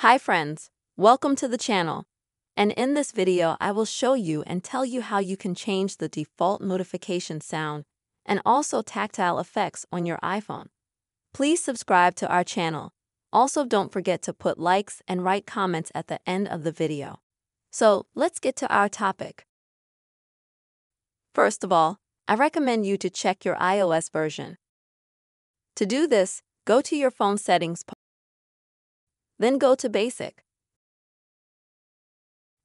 Hi friends, welcome to the channel. And in this video I will show you and tell you how you can change the default notification sound and also tactile effects on your iPhone. Please subscribe to our channel. Also don't forget to put likes and write comments at the end of the video. So let's get to our topic. First of all, I recommend you to check your iOS version. To do this, go to your phone settings, then go to Basic,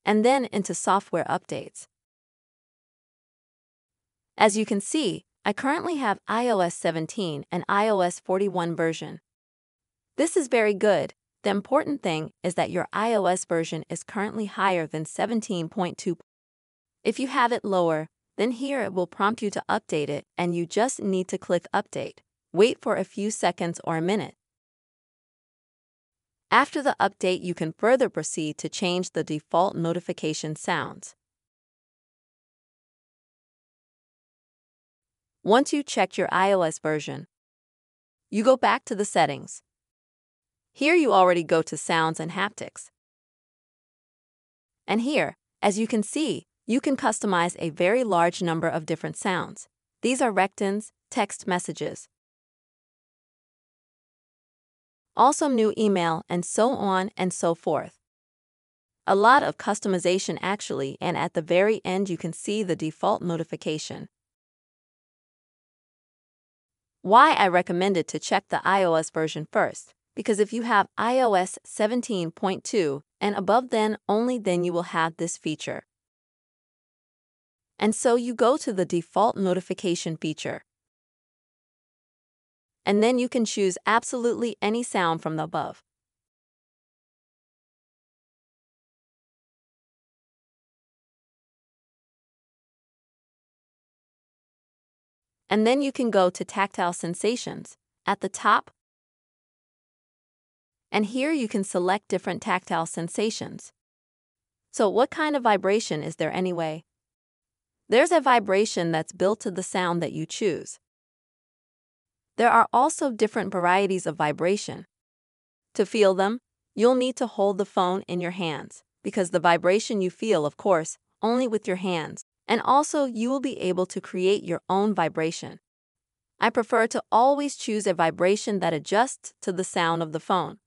and then into Software Updates. As you can see, I currently have iOS 17 and iOS 41 version. This is very good. The important thing is that your iOS version is currently higher than 17.2. If you have it lower, then here it will prompt you to update it and you just need to click Update. Wait for a few seconds or a minute. After the update, you can further proceed to change the default notification sounds. Once you check your iOS version, you go back to the settings. Here you already go to Sounds and Haptics. And here, as you can see, you can customize a very large number of different sounds. These are rectons, text messages, also new email, and so on and so forth. A lot of customization actually, and at the very end you can see the default notification. Why I recommended to check the iOS version first, because if you have iOS 17.2 and above, then only then you will have this feature. And so you go to the default notification feature. And then you can choose absolutely any sound from the above. And then you can go to Tactile Sensations at the top. And here you can select different tactile sensations. So what kind of vibration is there anyway? There's a vibration that's built to the sound that you choose. There are also different varieties of vibration. To feel them, you'll need to hold the phone in your hands, because the vibration you feel, of course, only with your hands. And also you will be able to create your own vibration. I prefer to always choose a vibration that adjusts to the sound of the phone.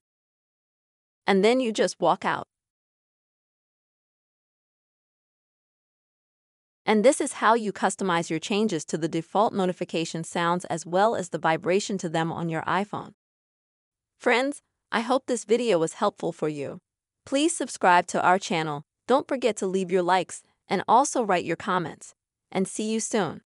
And then you just walk out. And this is how you customize your changes to the default notification sounds as well as the vibration to them on your iPhone. Friends, I hope this video was helpful for you. Please subscribe to our channel. Don't forget to leave your likes and also write your comments. And see you soon.